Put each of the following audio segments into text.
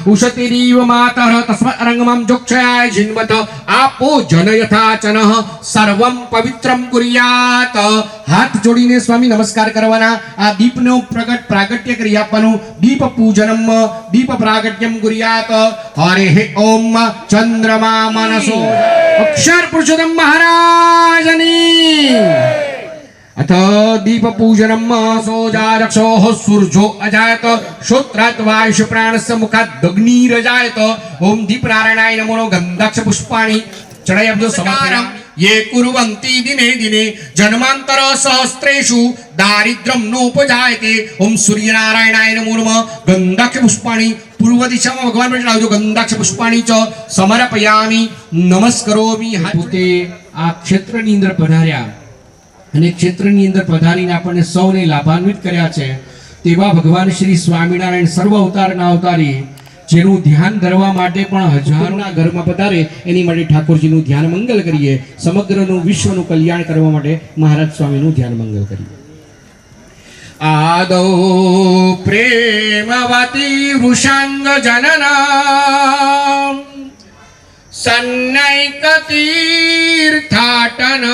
उशतिरीव मातः तस्मात् रंगमं जोक्षयाय जिन्वत आपो जन यथाचनः सर्वं पवित्रं कुर्यात। हाथ जोड़ीने स्वामी नमस्कार करवाना। आ दीपनो प्रागट्य કરી આપવાનું। દીપ પૂજનમ દીપ પ્રાગટ્યમ કુર્યાત। હરે ઓમ ચંદ્રમા મનસો અક્ષર પુરુષોત્તમ મહારાજની। अथ दीप पूजनम सोजारक्षो सूर्यो अजायत श्रोत्रात् वायुष प्राणस्य मुखात् अग्निरजायत। ओम दीप नारायणाय नमो गंधाक्ष पुष्पाणि चढ़ायाब्दो समर्पयामि। ये कुर्वन्ति दिने दिने जन्मांतर सहस्रेषु दारिद्र्यं नोपजायते। ओम सूर्य नारायणाय नमो नमः गंधाक्ष पुष्पाणि पूर्व दिशाમાં ભગવાન પર ચડાવજો। ગંધાક્ષ પુષ્પાણી ચ સમર્પયામિ નમસ્કરોમિ। પોતે આ ક્ષેત્રની અંદર પધાર્યા અને ક્ષેત્રની અંદર પધારીને આપણને સૌને લાભાન્વિત કર્યા છે તેવા ભગવાન શ્રી સ્વામિનારાયણ સર્વ અવતારના અવતારી જેનું ધ્યાન ધરવા માટે પણ હજારોના ઘરમાં પધારે એની માટે ઠાકોરજીનું ધ્યાન મંગલ કરીએ। સમગ્રનું વિશ્વનું કલ્યાણ કરવા માટે મહારાજ સ્વામીનું ધ્યાન મંગલ કરીએ। आदौ प्रेमवती वृषांग जनना सन्नैक तीर्थाटन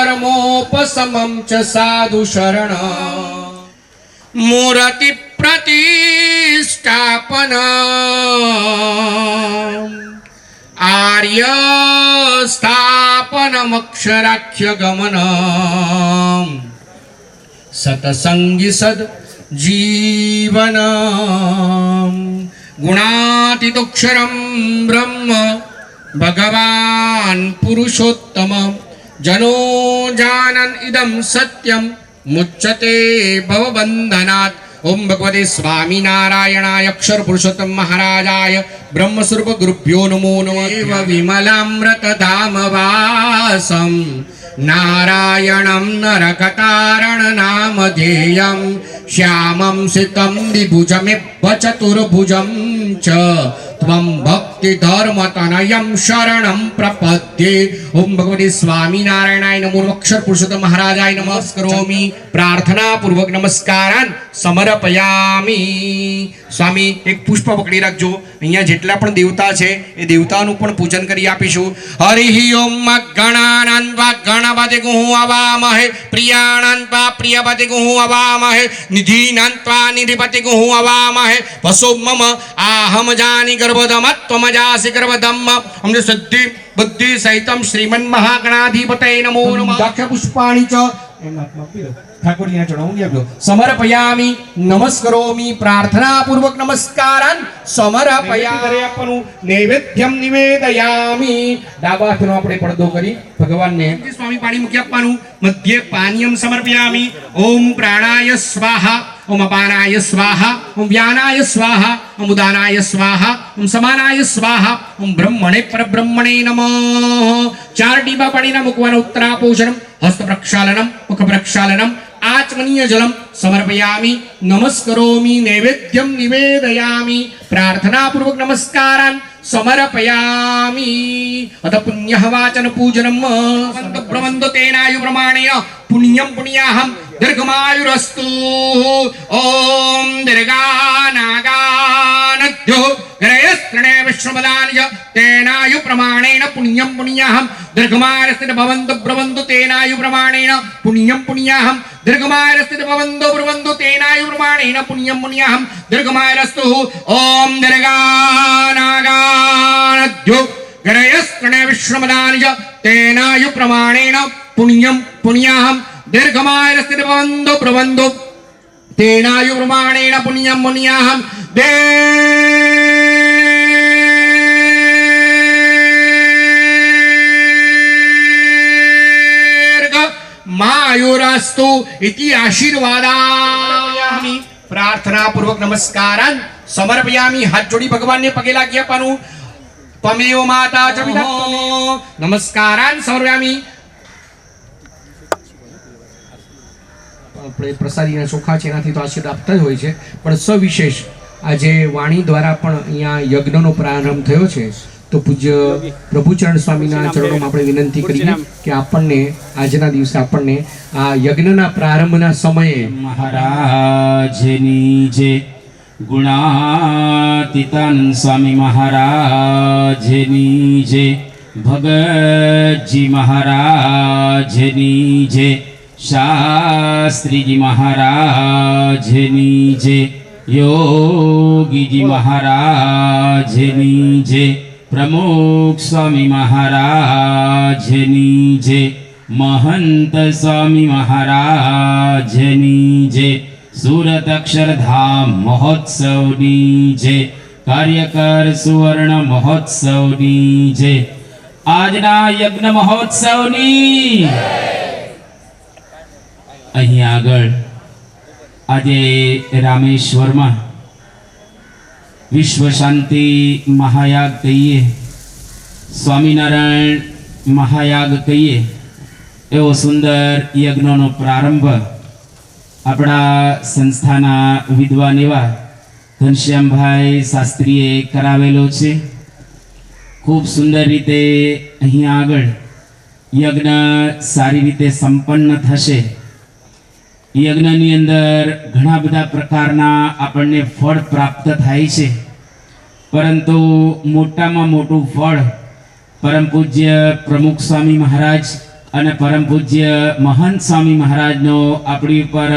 दुष्कर्मोपशमं च साधु शरण मूर्ति प्रतिष्ठापन आर्य स्थापनमक्षराख्य गमन सतसंगी सद जीवन गुणातीतोक्षरं ब्रह्म भगवान पुरुषोत्तम जनो जानन इदं सत्यं मुच्यते भवबंधनात्। ओम भगवते स्वामी नारायणाय अक्षर पुरुषोत्तम महाराजाय ब्रह्मस्वरूप गुरुभ्यो नमो नमः। विमलामृत धाम वासं नारायणं नरकतारण नामधेयं श्यामं सितं द्विभुजमेव चतुर्भुजं च त्वं भक्ति धर्म तनयं शरणं प्रपद्ये। ओम भगवते स्वामी नारायणाय नमो अक्षर पुरुषोत्तम महाराजाय नमस्करोमि। प्रार्थना पूर्वक नमस्कारान समर्पयामि। स्वामी एक पुष्प पकड़ी रखजो। अहींया जेटला पण देवता छे ए देवतानुं पण पूजन करी आपीशुं। हरिः ओम गणानान्वा गणपतिगुं अवामहे प्रियाणान्वा प्रियपतिगुं अवामहे निधीनान्वा निधिपतिगुं अवामहे वसो मम आहम जानि गर्भदमत्वमजासि गर्भदम्। हमने सिद्धि बुद्धि सहितं श्रीमन् महागणाधिपतये नमो नमः। दक्ष पुष्पाणि च ठाकुरजीने चढ़ावूं आपलो समर्पयामि नमस्करोमि। प्रार्थना पूर्वक नमस्कारान समर्पयामि। आपनु नैवेद्यम निवेदयामि। डाबा हाथनो आपणे પડદો કરી ભગવાનને સ્વામી પાણી મૂકી આપવાનું। મધ્યે પાનીયમ સમર્પયામિ। ઓમ પ્રાણાય સ્વાહા ओम अपानाय स्वाहा ओम व्यानाय स्वाहा ओम उदानाय स्वाहा ओम समानाय स्वाहा ओम ब्रह्मणे परब्रह्मणे नमः। चार टीपा पाणीना मुकवाना उत्तरापोषणम हस्त प्रक्षालनम मुख प्रक्षालनम आचमनीय जलम समर्पयामि नमस्करोमि नैवेद्यम निवेदयामि। प्रार्थना पूर्वक नमस्कारान समर्पयामि। अथ पुण्यः वाचन पूजनम ब्रह्मन्तो तेनायु प्रमाणेन पुण्यं पुण्याहं दीर्घमायुरस्तु। ओम दीर्घानागानद्यो ग्रयस्त्रणे विश्वमदानय तेनायु प्रमाणेन पुण्यं पुण्याहं दीर्घमायुरस्ति भवन्तु ब्रवन्तु तेनायु प्रमाणेन पुण्यं पुण्याहं दीर्घमायुरस्ति भवन्तु ब्रवन्तु तेनायु प्रमाणेन पुण्यं पुण्याहं दीर्घमायुरस्तु। ओम दीर्घानागानद्यो ग्रयस्त्रणे विश्वमदानय तेनायु प्रमाणेन पुण्यं पुण्याहं दीर्घमायुरस्ति भवन्तु ब्रवन्तु तेनायु प्रमाणेन पुण्यं पुण्याहं दीर्घमायुरस्तु इति आशीर्वादामि। प्रार्थना पूर्वक नमस्कारान समर्पयामि। हाथ जोड़ी भगवान ने पगे लागी आपવાનું। त्वमेव माता च पिता नमस्कारान समर्पयामि। આપણે પ્રસાદીના ચોખા છે એનાથી તો આશીર્વાદ આપતા જ હોય છે પણ સવિશેષ આજે વાણી દ્વારા પણ અહીંયા યજ્ઞનો પ્રારંભ થયો છે તો પૂજ્ય પ્રભુચરણ સ્વામીના ચરણોમાં આપણે વિનંતી કરીએ કે આપણને આજના દિવસે આપણને આ યજ્ઞના પ્રારંભના સમયે મહારાજની જે ગુણાતીતાનંદ સ્વામી મહારાજની જે ભગતજી મહારાજની જે શાસ્ત્રીજી મહારાજની જે યોગીજી મહારાજની જે પ્રમુખ સ્વામી મહારાજની જે મહંત સ્વામી મહારાજની જે સુરત અક્ષરધામ મહોત્સવની જે કાર્યકર સુવર્ણ મહોત્સવની જે આજના યજ્ઞ મહોત્સવની અહીં આગળ આજે રામેશ્વરમાં વિશ્વ શાંતિ મહાયાગ કહીએ, સ્વામિનારાયણ મહાયાગ કહીએ, એવો સુંદર યજ્ઞનો પ્રારંભ આપણા સંસ્થાના વિદ્વાન એવા ઘનશ્યામભાઈ શાસ્ત્રીએ કરાવેલો છે. ખૂબ સુંદર રીતે અહીંયા આગળ યજ્ઞ સારી રીતે સંપન્ન થશે. યજ્ઞની અંદર ઘણા બધા પ્રકારના આપણને ફળ પ્રાપ્ત થાય છે, પરંતુ મોટામાં મોટું ફળ પરમ પૂજ્ય પ્રમુખ સ્વામી મહારાજ અને પરમ પૂજ્ય મહંત સ્વામી મહારાજનો આપણી ઉપર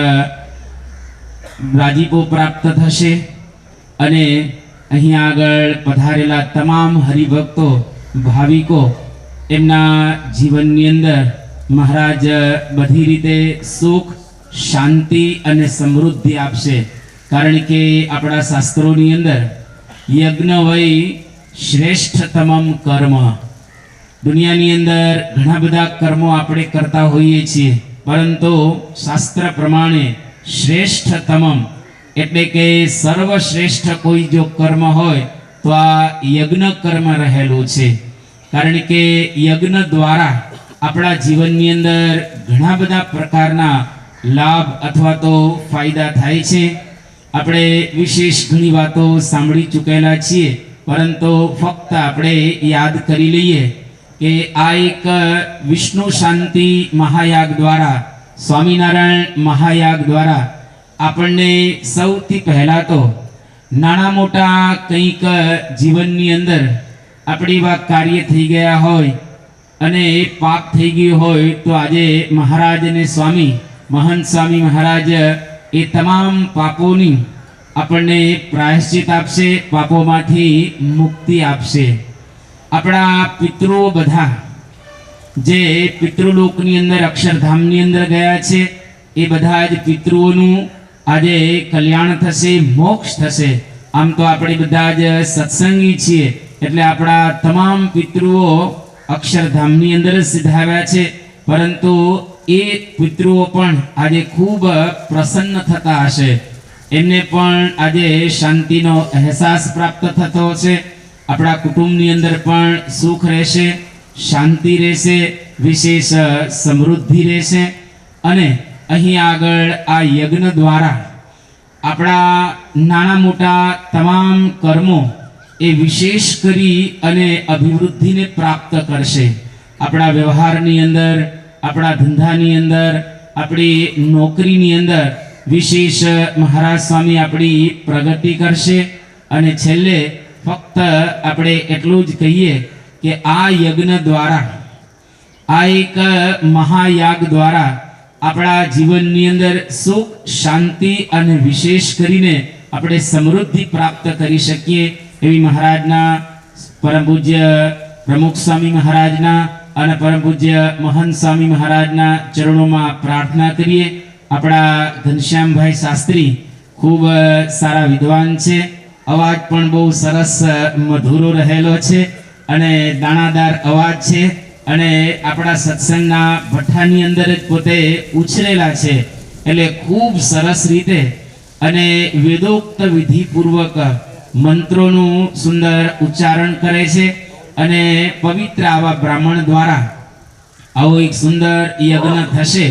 રાજીપો પ્રાપ્ત થશે. અને અહીંયા આગળ પધારેલા તમામ હરિભક્તો ભાવિકો એમના જીવનની અંદર મહારાજ બધી રીતે સુખ શાંતિ અને સમૃદ્ધિ આપશે. કારણ કે આપણા શાસ્ત્રોની અંદર યજ્ઞ વય શ્રેષ્ઠતમમ કર્મ, દુનિયાની અંદર ઘણા બધા કર્મો આપણે કરતા હોઈએ છીએ, પરંતુ શાસ્ત્ર પ્રમાણે શ્રેષ્ઠતમમ એટલે કે સર્વશ્રેષ્ઠ કોઈ જો કર્મ હોય તો આ યજ્ઞ કર્મ રહેલું છે. કારણ કે યજ્ઞ દ્વારા આપણા જીવનની અંદર ઘણા બધા પ્રકારના લાભ અથવા તો ફાયદા થાય છે. આપણે વિશેષ ઘણી વાતો સાંભળી ચૂકેલા છીએ, પરંતુ ફક્ત આપણે યાદ કરી લઈએ કે આ એક વિષ્ણુ શાંતિ મહાયાગ દ્વારા, સ્વામિનારાયણ મહાયાગ દ્વારા આપણને સૌથી પહેલા તો નાના મોટા કંઈક જીવનની અંદર આપણી એવા કાર્ય થઈ ગયા હોય અને એ પાપ થઈ ગયું હોય તો આજે મહારાજ અને સ્વામી મહંત સ્વામી મહારાજ એ તમામ પાપોની આપણને પ્રાયશ્ચિત આપશે, પાપોમાંથી મુક્તિ આપશે. આપણા પિતૃઓ બધા જે પિતૃલોકની અંદર અક્ષરધામની અંદર ગયા છે એ બધા જ પિતૃઓનું આજે કલ્યાણ થશે, મોક્ષ થશે. આમ તો આપણે બધા જ સત્સંગી છીએ એટલે આપણા તમામ પિતૃઓ અક્ષરધામની અંદર જ સિધાવ્યા છે, પરંતુ એ પિતૃઓ પણ આજે ખૂબ પ્રસન્ન થતા હશે. એમને પણ આજે શાંતિનો અહેસાસ પ્રાપ્ત થતો હશે. આપણા કુટુંબની અંદર પણ સુખ રહેશે, શાંતિ રહેશે, વિશેષ સમૃદ્ધિ રહેશે. અને અહીં આગળ આ યજ્ઞ દ્વારા આપણા નાના મોટા તમામ કર્મો એ વિશેષ કરી અને અભિવૃદ્ધિને પ્રાપ્ત કરશે. આપણા વ્યવહારની અંદર, આપણા ધંધાની અંદર, આપણી નોકરીની અંદર વિશેષ મહારાજ સ્વામી આપણી પ્રગતિ કરશે. અને છેલ્લે ફક્ત આપણે એટલું જ કહીએ કે આ યજ્ઞ દ્વારા, આ એક મહાયાગ દ્વારા આપણા જીવનની અંદર સુખ શાંતિ અને વિશેષ કરીને આપણે સમૃદ્ધિ પ્રાપ્ત કરી શકીએ એવી મહારાજના પરમ પૂજ્ય પ્રમુખ સ્વામી મહારાજના અને પરમ પૂજ્ય મહંત સ્વામી મહારાજના ચરણોમાં પ્રાર્થના કરીએ. આપણા ઘનશ્યામભાઈ શાસ્ત્રી ખૂબ સારા વિદ્વાન છે, અવાજ પણ બહુ સરસ મધુરો રહેલો છે અને દાણાદાર અવાજ છે, અને આપણા સત્સંગના ભઠ્ઠાની અંદર જ પોતે ઉછરેલા છે. એટલે ખૂબ સરસ રીતે અને વેદોક્ત વિધિપૂર્વક મંત્રોનું સુંદર ઉચ્ચારણ કરે છે. અને પવિત્ર આવા બ્રાહ્મણ દ્વારા આવો એક સુંદર યજ્ઞ થશે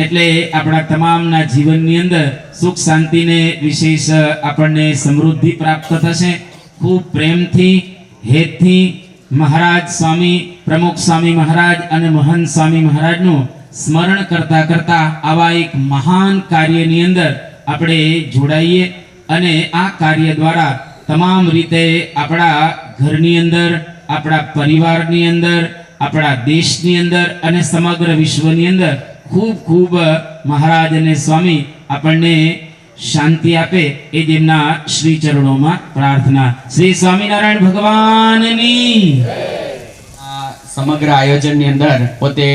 એટલે આપણા તમામના જીવનની અંદર સુખ શાંતિને વિશેષ આપણને સમૃદ્ધિ પ્રાપ્ત થશે. ખૂબ પ્રેમથી, હેતથી, મહારાજ સ્વામી, પ્રમુખ સ્વામી મહારાજ અને મહંત સ્વામી મહારાજનું સ્મરણ કરતા કરતા આવા એક મહાન કાર્યની અંદર આપણે જોડાઈએ અને આ કાર્ય દ્વારા તમામ રીતે આપણા ઘરની અંદર, આપણા પરિવારની અંદર, આપણા દેશની અંદર અને સમગ્ર વિશ્વની અંદર ખૂબ ખૂબ મહારાજ અને સ્વામી આપણને શાંતિ આપે એ તેમના શ્રી ચરણોમાં પ્રાર્થના. શ્રી સ્વામિનારાયણ ભગવાનની. આ સમગ્ર આયોજનની અંદર પોતે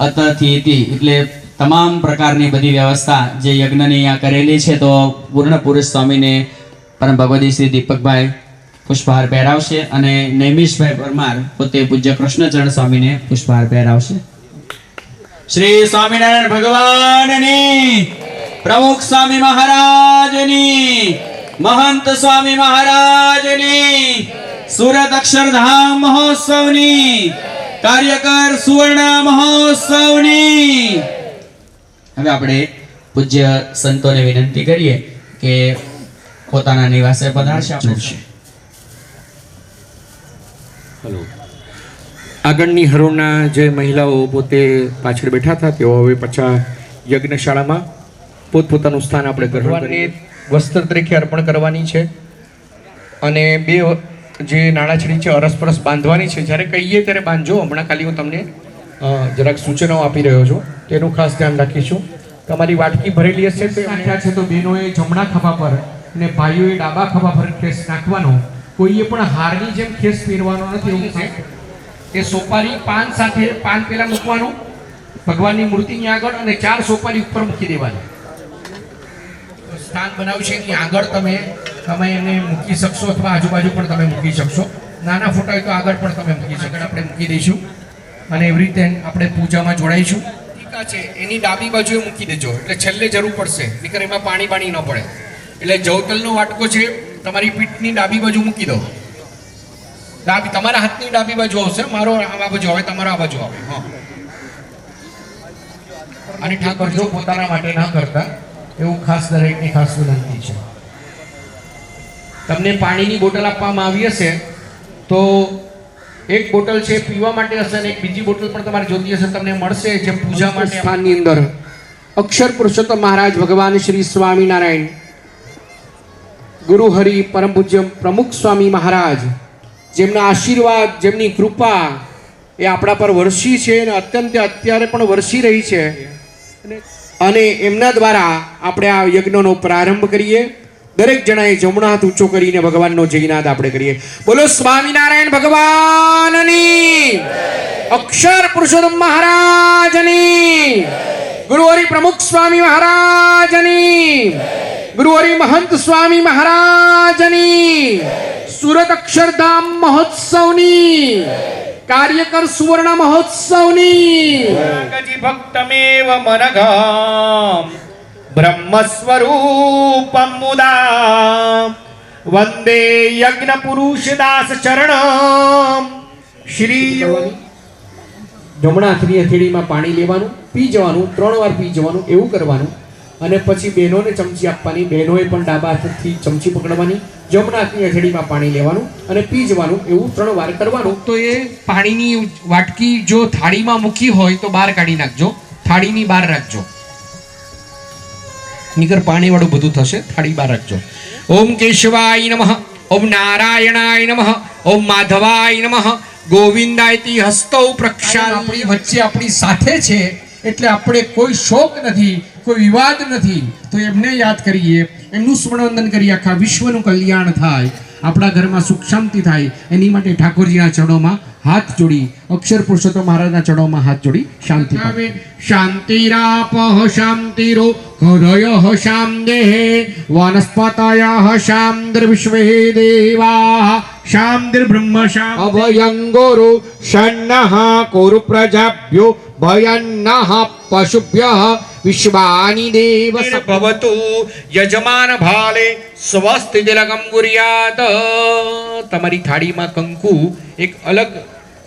અતિથિ એટલે તમામ પ્રકારની બધી વ્યવસ્થા જે યજ્ઞની અહીંયા કરેલી છે, તો પૂર્ણ પુરુષ સ્વામીને પરમ ભગવદી શ્રી દીપકભાઈ પુષ્પહાર પહેરાવશે અને નૈમિષભાઈ પરમાર પોતે પૂજ્ય કૃષ્ણચરણ સ્વામીને પુષ્પહાર પહેરાવશે. શ્રી સ્વામિનારાયણ ભગવાનની, પ્રમુખ સ્વામી મહારાજની, મહંત સ્વામી મહારાજની, સુરત અક્ષરધામ મહોત્સવની, કાર્યકર સુવર્ણ મહોત્સવની. હવે આપણે પૂજ્ય સંતોને વિનંતી કરીએ કે પોતાના નિવાસે પધારશે. આગળની હરોળના જે મહિલાઓ પોતે પાછળ બેઠા હતા તેઓ હવે પાછા યજ્ઞશાળામાં પોતપોતાનું સ્થાન આપણે ભગવાનને વસ્ત્ર તરીકે અર્પણ કરવાની છે અને બે જે નાળાછડી છે અરસપરસ બાંધવાની છે. જ્યારે કહીએ ત્યારે બાંધજો. હમણાં ખાલી હું તમને જરાક સૂચનાઓ આપી રહ્યો છું, તેનું ખાસ ધ્યાન રાખીશું. તમારી વાટકી ભરેલી હશે તો નાખ્યા છે તો બહેનોએ જમણા ખભા પર અને ભાઈઓએ ડાબા ખભા પર ખેસ નાખવાનો. કોઈએ પણ હારની જેમ ખેસ પહેરવાનો નથી. એવું છે એ સોપારી પાન સાથે પાન પેલા મૂકવાનું ભગવાનની મૂર્તિની આગળ અને 4 સોપારી ઉપર મૂકી દેવાની. સ્થાન બનાવ્યું છે એની આગળ તમે એને મૂકી શકશો અથવા આજુબાજુ પણ તમે મૂકી શકશો. નાના ફોટા હોય તો આગળ પણ તમે મૂકી શકો. આપણે મૂકી દઈશું અને એવી રીતે આપણે પૂજામાં જોડાઈશું. ટીકા છે એની ડાબી બાજુએ મૂકી દેજો, એટલે છેલ્લે જરૂર પડશે, નહીંતર એમાં પાણી ન પડે. એટલે જવતલનો વાટકો છે તમારી પીઠની ડાબી બાજુ મૂકી દો. ડાબી તમારા હાથની ડાબી બાજુ આવશે, મારો આ બાજુ આવે, તમારો આ બાજુ આવે. હા, અને ઠાકોર જો પોતાના માટે ના કરતા એવું ખાસ દરેકની ખાસ વિનંતી છે. તમને પાણીની બોટલ આપવામાં આવી હશે તો એક બોટલ છે પીવા માટે હશે અને એક બીજી બોટલ પણ તમારે જોતી હશે તમને મળશે, જે પૂજા માટે. સ્થાનની અંદર અક્ષર પુરુષોત્તમ મહારાજ ભગવાન શ્રી સ્વામિનારાયણ, ગુરુ હરિ પરમ પૂજ્ય પ્રમુખ સ્વામી મહારાજ, જેમના આશીર્વાદ, જેમની કૃપા એ આપણા પર વરસી છે અને અત્યારે પણ વરસી રહી છે. અને એમના દ્વારા આપણે આ યજ્ઞનો પ્રારંભ કરીએ. દરેક જણાએ જમણો હાથ ઊંચો કરીને ભગવાનનો જયનાદ આપણે કરીએ. બોલો સ્વામિનારાયણ ભગવાનની, અક્ષર પુરુષોત્તમ મહારાજની, ગુરુ હરિ પ્રમુખ સ્વામી મહારાજની, ગુરુ હરિ મહંત સ્વામી મહારાજની, સુરત અક્ષરધામ મહોત્સવની, કાર્યકર સુવર્ણ મહોત્સવની, ગજી ભક્તમેવ મનઘામ બ્રહ્મ સ્વરૂપમ મુદા વંદે યજ્ઞ પુરુષ દાસ ચરણમ. શ્રી જમણા હાથની હથેળીમાં પાણી લેવાનું, પી જવાનું, 3 વાર પી જવાનું, એવું કરવાનું. અને પછી બહેનોને ચમચી આપવાની. બહેનોએ પણ ડાબા હાથથી ચમચી પકડવાની, જમણા હાથની હથેળીમાં પાણી લેવાનું અને પી જવાનું, એવું 3 વાર કરવાનું. તો એ પાણીની વાટકી જો થાળીમાં મૂકી હોય તો બહાર કાઢી નાખજો, થાળીની બહાર રાખજો, નીકર પાણી વાળું બધું થશે. થાળી બહાર રાખજો. ઓમ કેશવાય નમઃ, ઓમ નારાયણાય નમઃ, ઓમ માધવાય નમઃ, ગોવિંદાયતી હસ્તૌ પ્રક્ષાલ. આપણી વચ્ચે આપણી સાથે છે એટલે આપણે કોઈ શોક નથી, કોઈ વિવાદ નથી. તો એમને યાદ કરીએ, એમનું સ્મરણવંદન કરીએ. આખા વિશ્વનું કલ્યાણ થાય, આપણા ઘરમાં સુખ શાંતિ થાય, એની માટે ઠાકોરજીના ચરણોમાં હાથ જોડી, અક્ષર પુરુષોત્તમ મહારાજના ચરણોમાં હાથ જોડી શાંતિ પામે. શાંતિરાપઃ શાંતિરો હૃદયઃ શાંદેહે વનસ્પતયઃ શાંતિર્વિશ્વે દેવાઃ શાંતિર્બ્રહ્મ શાંતિ અભયંગોરો ષण्णः કુરુ પ્રજાભ્યો ભયન્નઃ પશુભ્યઃ વિશ્વાનિ દેવ ભવતુ યજમાન ભાલે સ્વસ્તિ દિલગમ ગુર્યાત. તમારી થાળીમાં કંકુ એક અલગ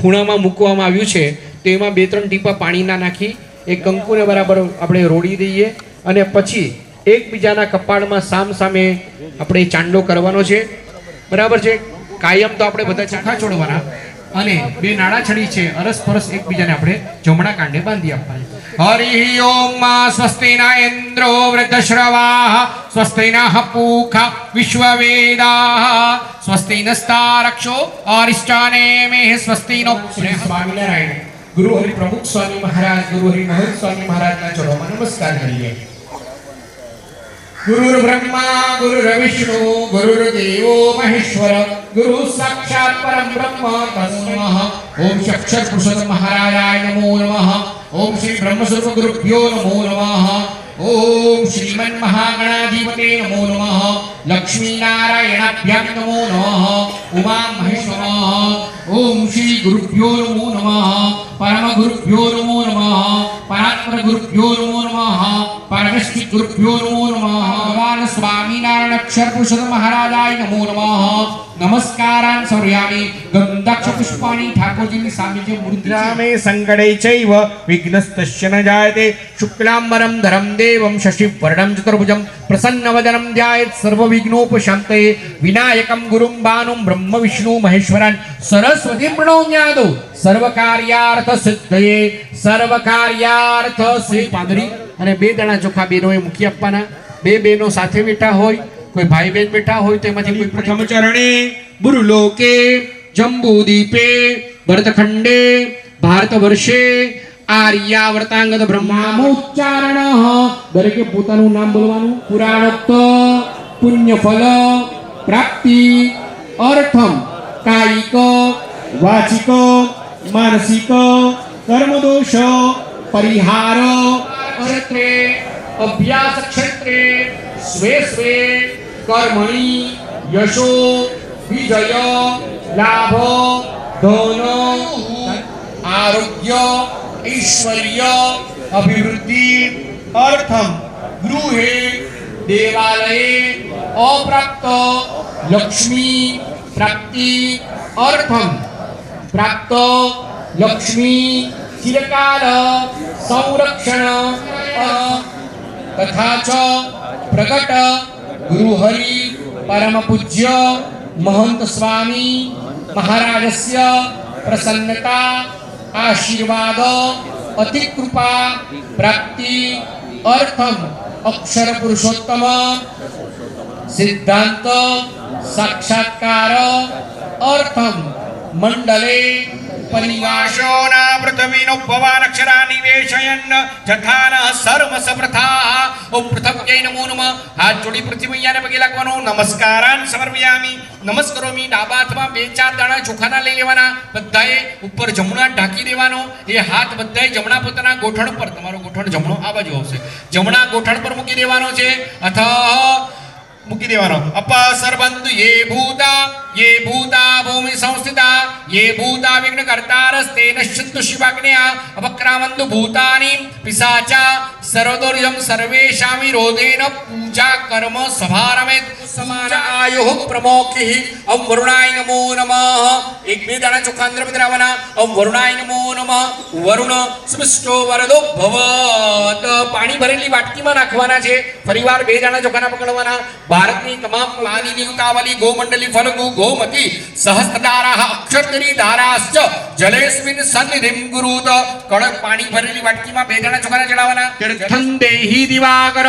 ખૂણામાં મૂકવામાં આવ્યું છે, તેમાં 2-3 ટીપા પાણીના નાખી એ કંકુને બરાબર આપણે રોડી દઈએ અને પછી એકબીજાના કપાળમાં સામ સામે આપણે ચાંદલો કરવાનો છે. બરાબર છે. કાયમ તો આપણે બધા ચોખા છોડવાના અને બે નાળા છડી છે અરસપરસ એકબીજાને આપણે જમણા કાંડે બાંધી આપવાના હરિ ઓમ સ્વસ્તિ ના ઇન્દ્રો વૃદ્ધશ્રવાઃ સ્વસ્તિ નઃ પૂષા વિશ્વવેદાઃ સ્વસ્તિ નસ્તારક્ષો અરિષ્ટાને મે સ્વસ્તિ નો સ્વામિનારાયણ ગુરુ હરિ પ્રમુખ સ્વામી મહારાજ ગુરુ હરિ મહંત સ્વામી મહારાજના ચરણોમાં નમસ્કાર કરીએ गुरुर् ब्रह्मा गुरुर्विष्णु गुरुर्देवो महेश्वर गुरु साक्षात् परम ब्रह्म तस्मै नमः ओम अक्षर पुरुषोत्तम महाराजाय नमो नमः ओम श्री ब्रह्मस्वरूप गुरुभ्यो नमो नमः ओम श्रीमन् महागणाधिपते नमो नमः लक्ष्मी नारायणाभ्यां नमो नमः उमा महेश्वरः ओम श्री गुरुभ्यो नमो नमः परम गुरुभ्यो नमो नमः परात्पर गुरुभ्यो नमो नमः परमेष्टि गुरुभ्यो नमो नमः भगवान स्वामीनारायण अक्षर पुरुषोत्तम महाराजाय नमो नमः नमस्कारान् समर्पयामि गन्धाक्ष पुष्पाणि ठाकुरजीની સામે જે મુદ્રામે સંકટે ચૈવ વિઘ્નસ્તસ્ય ન જાયતે શુક્લાંબરમ ધરમ દેવમ શશિવર્ણમ ચતુર્ભુજમ પ્રસન્નવદનમ ધ્યાયેત સર્વવિઘ્નોપશાંતયે વિનાયકમ ગુરુમ બાનુમ બ્રહ્મ વિષ્ણુ મહેશ્વરાન સરસ્વતી પ્રણોમ્યાદો સર્વકાર્યાર્થ સિદ્ધયે સર્વકાર્યાર્થ સિદ્ધ પાંદડી અને બે દાણા ચોખા બેનોએ મૂકી આપવાના બે બેનો સાથે બેઠા હોય કોઈ ભાઈ બહેન બેઠા હોય તેમાંથી કોઈ પ્રથમ ચરણે બુરુલોકે જંબુદીપે ભરતખંડે ભારત વર્ષે આર્યાવર્તાંગત બ્રહ્મામોચ્ચારણ દરેકે પોતાનું નામ બોલવાનું પુરાણોક્ત પુણ્યફલ પ્રાપ્તિ અર્થમ કાયિક વાચિક માનસિક કર્મદોષ પરિહાર અર્થે અભ્યાસ ક્ષેત્રે સ્વે સ્વે કર્મણિ યશો વિજય લાભ ધન આરોગ્ય ઐશ્વર્ય અભિવૃદ્ધિ અર્થમ ગૃહે દેવાલયે અપ્રાપ્ત લક્ષ્મી પ્રાપ્તિ અર્થમ પ્રાપ્ત લક્ષ્મી ચિરકાલ સંરક્ષણ તથા ચ પ્રગટ ગુરુહરિ પરમ પૂજ્ય મહંત સ્વામી મહારાજસ્ય પ્રસન્નતા આશીર્વાદ અતિકૃપા પ્રાપ્તિ અર્થમ અક્ષર પુરુષોત્તમ સિદ્ધાંત સાક્ષાત્કાર અર્થમ મંડલે પરિવાશોના પ્રથમિનો ભવાન અક્ષરાનિવેશયન જથાન સર્વ સપ્રથા ઓ પૃથવ્યય નમો નમઃ હાથ જોડી પૃથ્વીયાને પગે લાગવાનો નમસ્કારાન સમર્પયામિ નમસ્કારોમી ડાબા હાથમાં બે ચાર દાણા ચોખાના લઈ લેવાના બધાએ ઉપર જમણા ઢાંકી દેવાનો એ હાથ બધાએ જમણા પોતાના ગોઠણ પર તમારો ગોઠણ જમણો આ બાજુ આવશે જમણા ગોઠણ પર મૂકી દેવાનો છે અથવા મૂકી દેવાનો અપસર્વંતુ યે ભૂતા ભૂમિ સંસ્થિતા યે ભૂતા વિઘ્ન કર્તારસ્તે નશ્યંતુ શિવાગ્ન્યા અપક્રામંતુ ભૂતાની પિશાચા સર્વદોર્યમ સર્વેષાં વિરોધેન પૂજા કર્મ સભારમેત સમાન આયુઃ પ્રમોખિ ઓમ વરુણાય નમો નમઃ એક બે દાણા ચોખા અંદર પધરાવવાના ઓમ વરુણાય નમો નમઃ વરુણ સ્પષ્ટો વરદો ભવત પાણી ભરેલી વાટકીમાં નાખવાના છે ફરીવાર બે દાણા ચોખાના પકડવાના ભારતની તમામ માની ઉતાવલી ગોમંડલી ફલગુ ગોમતી સહસ્ત્રધારાઃ અક્ષરતરી ધારાશ્ચ જલેસ્મિન સન્નિધિમ ગુરુત કડક પાણી ભરેલી વાટકીમાં બે દાણા ચોખાના ચડાવવાના તીર્થં દેહી દિવાકર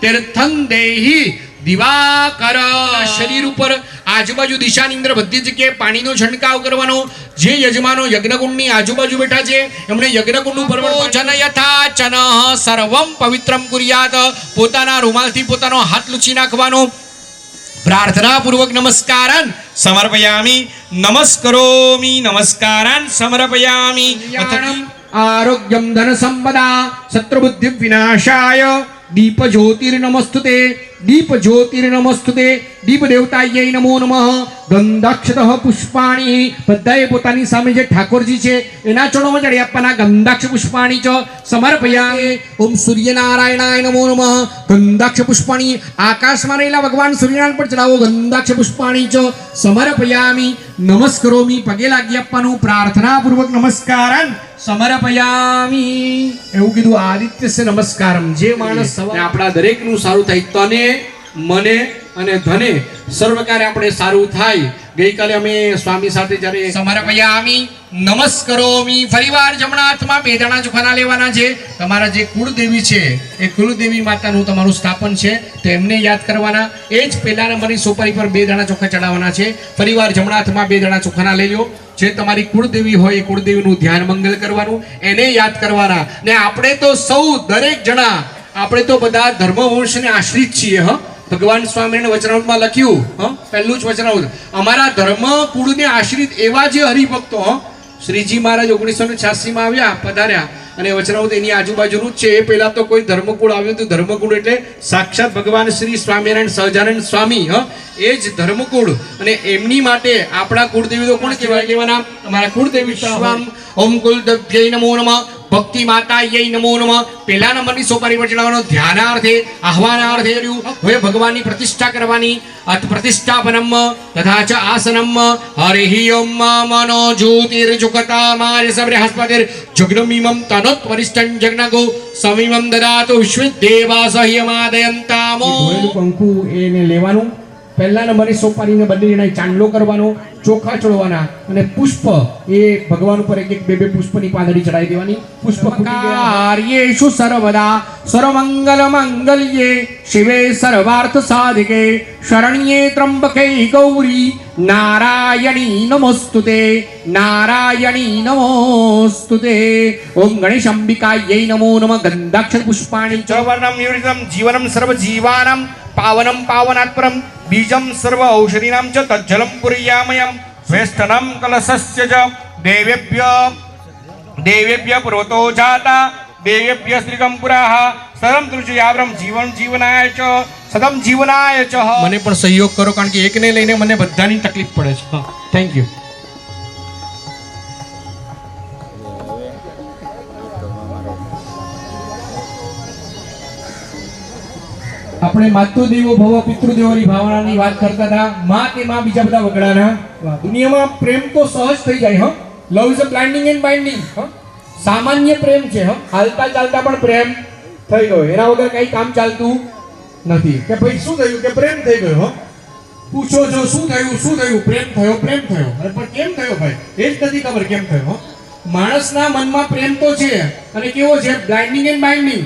તીર્થં દેહી દિવાકર શરીર ઉપર આજુબાજુ દિશાની અંદર બધી જગ્યાએ પાણીનો છંટકાવ કરવાનો જે યજમાનો યજ્ઞકુંડની આજુબાજુ બેઠા છે એમણે યજ્ઞકુંડનું પરવર્તન યથા ચન સર્વમ પવિત્રમ કુર્યાત પોતાના રૂમાલથી પોતાનો હાથ લૂછી નાખવાનો પ્રાર્થના પૂર્વક નમસ્કારાન સમર્પયામિ નમસ્કરોમિ નમસ્કારાન સમર્પયામિ આરોગ્યમ ધન સંપદા શત્રુબુદ્ધિ વિનાશાય દીપ જ્યોતિર્નમસ્તુતે દીપ જ્યોતિર્નમસ્તુતે દીપ દેવતાય નમો નમઃ ગંધાક્ષતઃ પુષ્પાણી બધાએ પોતાની સામે જે ઠાકોરજી છે એના ચરણોમાં ચડી આપવાના ગંધાક્ષ પુષ્પાણી ચ સમર્પયામિ ઓમ સૂર્યનારાયણાય નમો નમઃ ગંધાક્ષ પુષ્પાણી આકાશમાં રહેલા ભગવાન સૂર્યનારાયણ પર ચડાવો ગંધાક્ષ પુષ્પાણી ચ સમર્પયામિ નમસ્કરોમિ પગે લાગી આપવાનું પ્રાર્થના પૂર્વક નમસ્કારાન સમર્પયામિ એવું કીધું આદિત્યસ્ય નમસ્કારમ જે માણસ આપણા દરેકનું સારું થાય તને મને અને ધને સર્વકારે આપણે સારું થાય ગઈકાલે અમે સ્વામી સાથે જ્યારે સમર્પયામિ નમસ્કરોમિ. ફરીવાર જમણા હાથમાં 2 દાણા ચોખાના લેવાના છે. તમારા જે કુળદેવી છે એ કુળદેવી માતાનું તમારું સ્થાપન છે તો એમને યાદ કરવાના. એ જ પહેલા નંબરની સોપારી પર 2 દાણા ચોખા ચડાવવાના છે. ફરીવાર જમણા હાથમાં 2 દાણા ચોખાના લઈ લો. જે તમારી કુળદેવી હોય એ કુળદેવીનું ધ્યાન મંગલ કરવાનું, એને યાદ કરવાના. ને આપણે તો સૌ દરેક જણા આપણે તો બધા ધર્મવંશને આશ્રિત છીએ. ભગવાન સ્વામિનારાયણ વચનામૃતમાં લખ્યું, પહેલું જ વચનામૃત, અમારા ધર્મ કુળને આશ્રિત એવા જે હરિભક્તો. શ્રીજી મહારાજ 1986 માં આવ્યા, પધાર્યા, અને વચનામૃત એની આજુબાજુનું જ છે. એ પહેલા તો કોઈ ધર્મકુળ આવ્યું હતું. ધર્મકુળ એટલે સાક્ષાત ભગવાન શ્રી સ્વામિનારાયણ સહજાનંદ સ્વામી, એ જ ધર્મકુળ. અને એમની માટે આપણા કુળદેવી તો કોણ કહેવાના? અમારા કુળદેવી સ્વામ. ઓમ કુલદેવ્યై નમો નમઃ. ભક્તિ માતાयै નમો નમઃ. પહેલા નંબરની સોપારી પર ચડાવવાનો, ધ્યાનાર્થે આહ્વાનાર્થે રહ્યું. હવે ભગવાનની પ્રતિષ્ઠા કરવાની. અત પ્રતિષ્ઠાપનમ તથા ચ આસનમ. હરિ ઓમ મનો જ્યોતિર્જુકતામાય સબ્રહસ્પતિર જગ્નમિમં તનોત વરિષ્ઠં જગ્નગો સમિમં દદાતુ વિશ્વદેવાસહ્યમાદયંતામો. કંકુ એને લેવાનું. પહેલા નંબરની સોપારીને બંને જણાએ ચાંદલો કરવાનો, ચોખા ચડવાના, અને પુષ્પ એ ભગવાન ઉપર એક એક 2 પુષ્પની પાંદડી ચડાવી દેવાની. પુષ્પ કાર્યેષુ સર્વદા સર્વમંગલ મંગલ્યે શિવે સર્વાર્થ સાધિકે શરણ્યે ત્રંબકે ગૌરી નારાયણી નમોસ્તુતે નારાયણી નમોસ્તુતે. ઓમ ગણેશ અંબિકાयै નમો નમઃ. ગંધાક્ષર પુષ્પાણિ ચ વર્ણમ નિવૃત્તમ જીવનમ સર્વજીવાનામ પાવનમ પાવનાત્પરમ બીજમ સર્વ ઔષધીનામ ચ તજ્જલમ પુરયામયમ વેષ્ટનમ કલશસ્ય ચ દેવેભ્ય પૂર્વતો જાતા દેવેભ્ય શ્રીગમ પુરાહ સદમ તૃજયાવ્રમ જીવન જીવનાય ચ સદમ જીવનાય ચ. મને પણ સહયોગ કરો, કારણ કે એકને લઈને મને બધાની તકલીફ પડે છે. Thank you. આપણે માતૃદેવો ભવ પિતૃદેવોની ભાવનાની વાત કરતા હતા. માં કે માં બીજા બધા વગડાના. દુનિયામાં પ્રેમ તો સહજ થઈ જાય. Love is a blinding and binding. સામાન્ય પ્રેમ છે. હાલતા ચાલતા પણ પ્રેમ થઈ ગયો. એના વગર કઈ કામ ચાલતું નથી. કે ભાઈ શું થયું? કે પ્રેમ થઈ ગયો. પૂછો છો શું થયું? શું થયું? પ્રેમ થયો, પ્રેમ થયો. અરે પણ કેમ થયો ભાઈ? એ જ નથી ખબર કેમ થયો. માણસના મનમાં પ્રેમ તો છે, અને કેવો છે? Blinding and binding.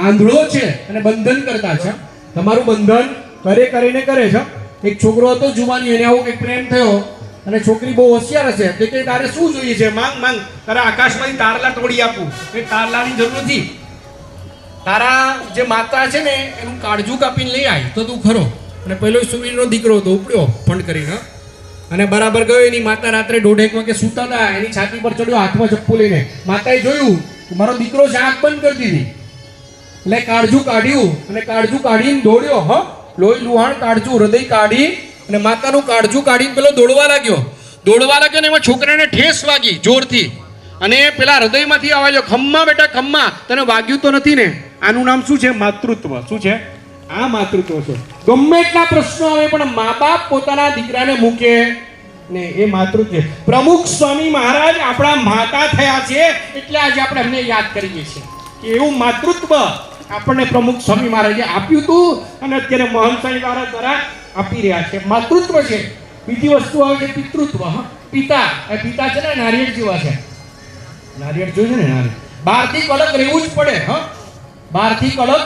આંધળો છે અને બંધન કરતા છે. તમારું બંધન કરીને કરે છે. એક છોકરો હતો જુવાની, એને આવો કંઈક પ્રેમ થયો, અને છોકરી બહુ હોશિયાર હશે. તે કે તારે શું જોઈએ છે? માંગ માંગ, તારા આકાશમાંથી તારલા તોડી આપું. એ તારલાની જરૂર નથી. તારા જે માતા છે ને એનું કાળજું કાપીને લઈ આવી તો તું ખરો. અને પેલો સુરીનો દીકરો હતો, ઉપડ્યો ફંડ કરીને, અને બરાબર ગયો. એની માતા રાત્રે 1:30 વાગે સૂતા હતા, એની છાતી પર ચડ્યો હાથમાં ચપ્પુ લઈને. માતાએ જોયું મારો દીકરો છે, આંખ બંધ કરી દીધી. એટલે કાળજું કાઢ્યું, અને કાળજું કાઢીને દોડ્યો. લોહી લુહાણ કાળજું હૃદય કાઢી, અને માતાનું કાળજું કાઢીને પેલો દોડવા લાગ્યો. ને એમાં છોકરાને ઠેસ વાગી જોરથી, અને પેલા હૃદયમાંથી અવાજ, ખમ્મા બેટા ખમ્મા, તને વાગ્યું તો નથી ને? આનું નામ શું છે? માતૃત્વ. શું છે આ? માતૃત્વ છે. ગમે એટલા પ્રશ્નો આવે પણ મા બાપ પોતાના દીકરાને મૂકે ને, એ માતૃત્વ છે. પ્રમુખ સ્વામી મહારાજ આપણા માતા થયા છે, એટલે આજે આપણે એમને યાદ કરીએ છીએ કે એવું માતૃત્વ આપણને પ્રમુખ સ્વામી મહારાજે આપ્યું હતું, અને અત્યારે મહંત સ્વામી મહારાજ દ્વારા આપી રહ્યા છે. માતૃત્વ છે. બીજી વસ્તુ આવે છે પિતૃત્વ. પિતા, એ પિતા છે ને નારિયેળ જેવા છે. નારિયેળ જોયું છે ને? નારિયેળ બહારથી કડક રહેવું જ પડે. બહારથી કડક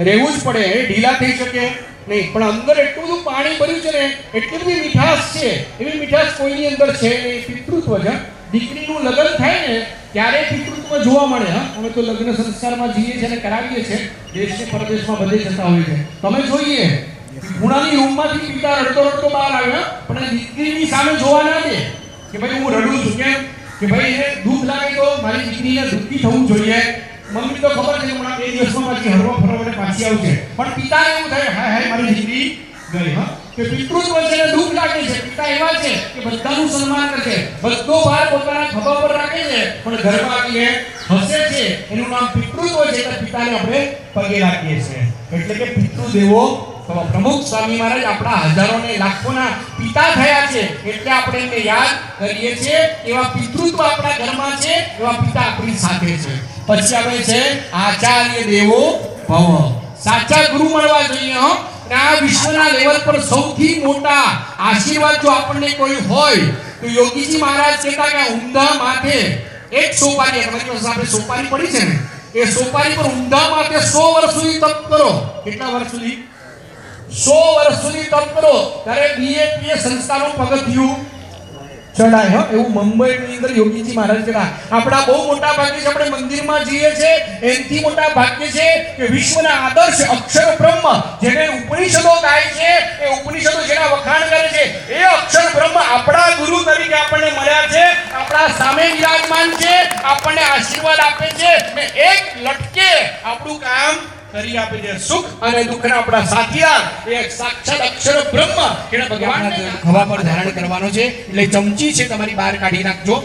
રહેવું જ પડે. એ ઢીલા થઈ શકે નહીં, પણ અંદર એટલું બધું પાણી ભર્યું છે ને, એટલી બધી મીઠાશ છે. એવી મીઠાશ કોઈની અંદર છે નહીં. પિતૃત્વ છે. દીકરીનું લગ્ન થાય ને ત્યારે પિતૃત્વ જોવા મળે. અમે તો લગ્ન સંસ્કારમાં જઈએ છીએ અને કરાવીએ છીએ. દેશ ને પરદેશમાં બધે જતા હોય છે. તમે જોઈએ ખૂણાની રૂમમાંથી પિતા રડતો રડતો બહાર આવ્યો, પણ દીકરીની સામે જોવા ના દે કે ભાઈ હું રડું છું. કેમ? કે ભાઈ એને દુઃખ લાગે તો મારી દીકરીને દુઃખી થવું જોઈએ. મમ્મી તો ખબર છે કે હમણાં 2 દિવસમાં પાછી હરવા ફરવા માટે પાછી આવશે, પણ પિતાને એવું થાય, હાય હાય મારી દીકરી ગઈ. કે પિતૃત્વ છે દુઃખ લાગે છે. પિતા એવા છે કે બધાનું સન્માન કરે છે, બધો ભાર પોતાના ખભા પર રાખે છે, પણ ઘરમાં આવીને હસે છે. એનું નામ પિતૃત્વ છે. એટલે પિતાને આપણે પગે લાગીએ છીએ. એટલે કે પિતૃદેવો પ્રમુખ સ્વામી મહારાજ આપણા હજારો ને લાખોના પિતા થયા છે, એટલે આપણે એમને યાદ કરીએ છીએ. એવા પિતૃત્વ આપણા ઘરમાં છે, એવા પિતા આપણી સાથે છે. પછી આવે છે આચાર્ય દેવો ભવ. સાચા ગુરુ મળવા જોઈએ. અને આ વિશ્વના લેવલ પર સૌથી મોટા આશીર્વાદ જો આપણને કોઈ હોય તો યોગીજી મહારાજ કહેતા કે ઊંધા માથે એક સોપારી, તમારી પાસે આપણે સોપારી પડી છે ને, એ સોપારી પર ઊંધા માથે 100 વર્ષ સુધી તપ કરો. કેટલા વર્ષ સુધી? 100 વર્ષ સુધી તપ કરો ત્યારે BAPS સંસ્થાનું પગથિયું ચડાય. હા, એવું મુંબઈની અંદર યોગીજી મહારાજ ચડાય. આપણા બહુ મોટા ભાગ્ય છે, આપણે મંદિરમાં જઈએ છે એનથી મોટા ભાગ્ય છે કે વિશ્વના આદર્શ અક્ષર બ્રહ્મ જેને ઉપનિષદો ગાય છે, એ ઉપનિષદો જેના વખાણ કરે છે, એ અક્ષર બ્રહ્મ આપણા ગુરુ તરીકે આપણને મળ્યા છે, આપણા સામે વિરાજમાન છે, આપણને આશીર્વાદ આપે છે ને એક લટકે આપણું કામ કરી આપે છે. સુખ અને દુઃખના આપણા સાથિયા એ સાક્ષાત અક્ષર બ્રહ્મ જેને ભગવાનના ખભા પર ધારણ કરવાનો છે. એટલે ચમચી છે તમારી બહાર કાઢી નાખજો.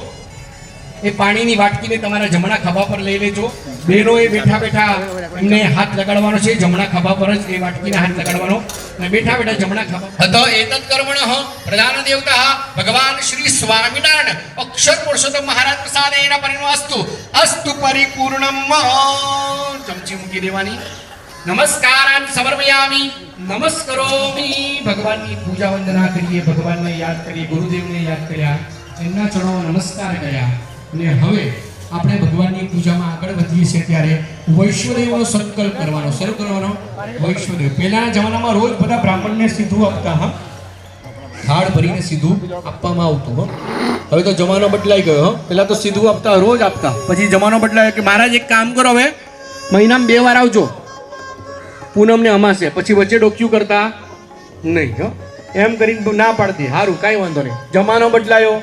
એ પાણીની વાટકીને તમારા જમણા ખભા પર લઈ લેજો. બહેનો એ બેઠા બેઠા એમને હાથ લગાડવાનો છે, જમણા ખભા પર જ એ વાટકીને હાથ લગાડવાનો અને બેઠા બેઠા જમણા ખભા. અત એતત કર્મણઃ પ્રધાન દેવતા ભગવાન શ્રી સ્વામિનારાયણ અક્ષર પુરુષોત્તમ મહારાજ પ્રસાદેન પરિણમસ્તુ અસ્તુ પરિપૂર્ણમ. ચમચી મૂકી દેવાની. નમસ્કારાન સમર્પયામિ. નમસ્કરોમિ. ભગવાનની પૂજા વંદના કરીએ, ભગવાનને યાદ કરીએ, ગુરુદેવને યાદ કર્યા, એમના ચરણોમાં નમસ્કાર કર્યા. અને હવે આપણે ભગવાનની પૂજામાં આગળ વધીએ છીએ ત્યારે વૈશ્વદેવનો સંકલ્પ કરવાનો શરૂ કરવાનો. વૈશ્વદેવ પહેલાના જમાનામાં રોજ બધા બ્રાહ્મણને સીધું આપતા. હા, થાળ ભરીને સીધું આપવામાં આવતું. હવે તો જમાનો બદલાઈ ગયો. પહેલા તો સીધું આપતા, રોજ આપતા. પછી જમાનો બદલાયો કે મહારાજ એક કામ કરો, હવે મહિનામાં 2 વાર આવજો, પૂનમ ને અમાસે, પછી વચ્ચે ડોક્યું કરતા નહીં. એમ કરીને ના પાડતી. સારું, કાંઈ વાંધો નહીં. જમાનો બદલાયો,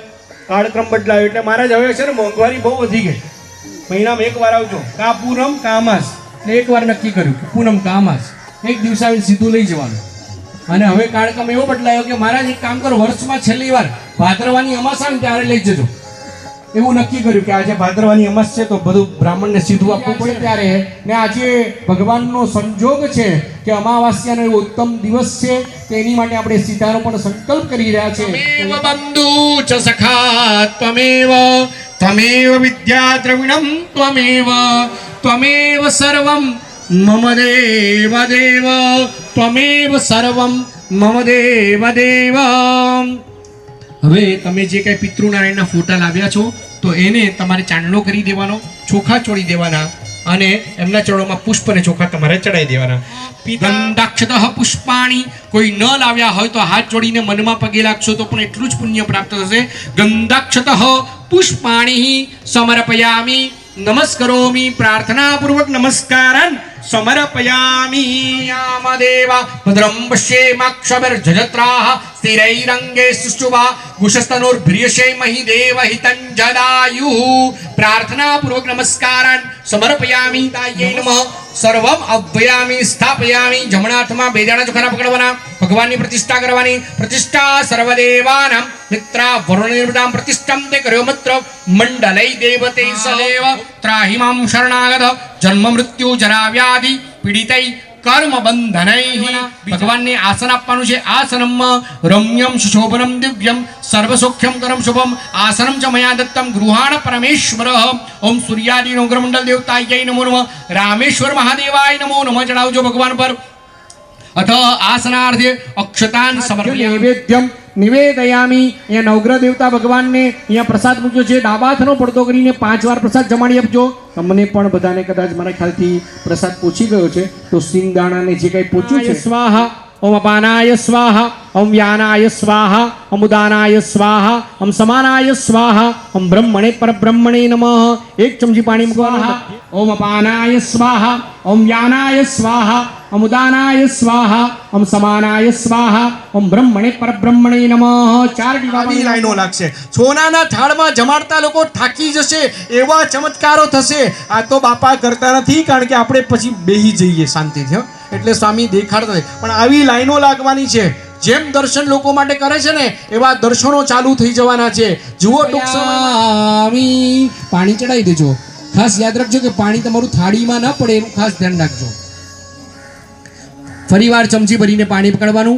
કાળક્રમ બદલાયો, એટલે મહારાજ હવે છે ને મોંઘવારી બહુ વધી ગઈ. મહિનામાં 1 વાર આવજો, કા પૂનમ કા અમાસ. એટલે 1 વાર નક્કી કર્યું કે પૂનમ કા અમાસ, એક દિવસ આવીને સીધું લઈ જવાનું. અને હવે કાળક્રમ એવો બદલાયો કે મહારાજ એક કામ કરો, વર્ષમાં છેલ્લી વાર ભાદરવાની અમાસ આવે ત્યારે લઈ જજો. એવું નક્કી કર્યું કે આજે ભાદરવાની અમાસ છે તો બધું બ્રાહ્મણને સીધું આપવું પડે ત્યારે. ને આજે ભગવાનનો સંજોગ છે કે અમાવાસ્યાનો એવો ઉત્તમ દિવસ છે, તેની માટે આપણે સીતાનો પણ સંકલ્પ કરી રહ્યા છે. બંધુ ચ સખા ત્વમેવ ત્વમેવ વિદ્યા દ્રવિણમ ત્વમેવ ત્વમેવ સર્વમ મમ દેવ દેવ ત્વમેવ સર્વમ મમ દેવ દેવ. હવે તમે જે કઈ પિતૃનારાયણના ફોટા લાવ્યા છો તો એને તમારે ચાંદલો કરી દેવાનો, ચોખા ચોળી દેવાના અને એમના ચરણોમાં પુષ્પ અને ચોખા તમારે ચડાવી દેવાના. ગંધાક્ષતઃ પુષ્પાણી. કોઈ ન લાવ્યા હોય તો હાથ જોડીને મનમાં પગે લાગશો તો પણ એટલું જ પુણ્ય પ્રાપ્ત થશે. ગંધાક્ષતઃ પુષ્પાણી સમર્પયામિ. નમસ્કરોમિ. પ્રાર્થના પૂર્વક નમસ્કારન સમર્પયામિ. યામદેવ ભદ્રમ પશ્યેમાક્ષભિર્જજત્રાઃ સ્થિરૈરંગે સુષ્ઠુવા ગુશસ્તનોર્ભ્રિયશેમહિ દેવહિतं જદાયુઃ. પ્રાર્થના પૂર્વક નમસ્કારન સમર્પયામિ. તાયે નમઃ. સર્વમ અભ્યામિ સ્થાપયામિ. જમણા હાથમાં 2 દાણા ચોખાના પકડવાના, ભગવાનની પ્રતિષ્ઠા કરવાની. પ્રતિષ્ઠા સર્વદેવાનાં મિત્રા વરુણનિર્વૃતાં પ્રતિષ્ઠં તે કર્યો મિત્ર મંડલૈ દેવતે સદેવ ત્રાહિમાં શરણાગત જન્મ મૃત્યુ જરા વ્યાધિ પીડિતૈ કર્મ બંધનૈઃ. ભગવાનને આસન આપવાનું છે. આસનમ રમ્યમ સુશોભનમ દિવ્યમ સર્વસૌખ્યમ કરમ શુભમ આસનમ ચ મયા દત્તમ ગૃહાણ પરમેશ્વર. ઓમ સૂર્યાદિ નવગ્રમંડલ દેવતાય નમો નમઃ. રામેશ્વર મહાદેવાય નમો નમઃ ચડાવજો ભગવાન પર. અથ આસનાર્થે અક્ષતાન સમર્પયામિ. નૈવેદ્યમ નિવેદયામિ. અહીંયા નવગ્રહ દેવતા ભગવાનને અહીંયા પ્રસાદ મૂક્યો છે. ડાબા હાથનો પડતો કરીને 5 વાર પ્રસાદ જમાડી આપજો. તમને પણ બધાને કદાચ મારા ખ્યાલથી પ્રસાદ પૂછી ગયો છે તો સિંગદાણાને જે કંઈ પૂછ્યું છે. સ્વાહા. ઓમ અપાનાય સ્વાહા. ઓમ વ્યાનાય સ્વાહા. ઓમ ઉદાનાય સ્વાહા. ઓમ સમાનાય સ્વાહા. ઓમ બ્રહ્મણે પરબ્રહ્મણે નમઃ. 1 ચમચી પાણી મૂકવાનું. ઓમ અપાનાય સ્વાહા. ઓમ વ્યાનાય સ્વાહા. ઓમ ઉદાનાય સ્વાહા. ઓમ સમાનાય સ્વાહા. ઓમ બ્રહ્મણે પરબ્રહ્મણે નમઃ. 4 ડીવાની લાઈનો લાગશે. સોનાના થાળમાં જમાડતા લોકો થાકી જશે એવા ચમત્કારો થશે. આ તો બાપા કરતા નથી, કારણ કે આપણે પછી બેહી જઈએ શાંતિથી. એટલે સ્વામી દેખાડતા નથી, પણ આવી લાઈનો લાગવાની છે. જેમ દર્શન લોકો માટે કરે છે ને એવા દર્શનો ચાલુ થઈ જવાના છે. જુઓ ટૂંક સમયમાં. પાણી ચડાવી દેજો. ખાસ યાદ રાખજો કે પાણી તમારું થાળીમાં ન પડે એનું ખાસ ધ્યાન રાખજો. ફરીવાર ચમચી ભરીને પાણી પકડવાનું.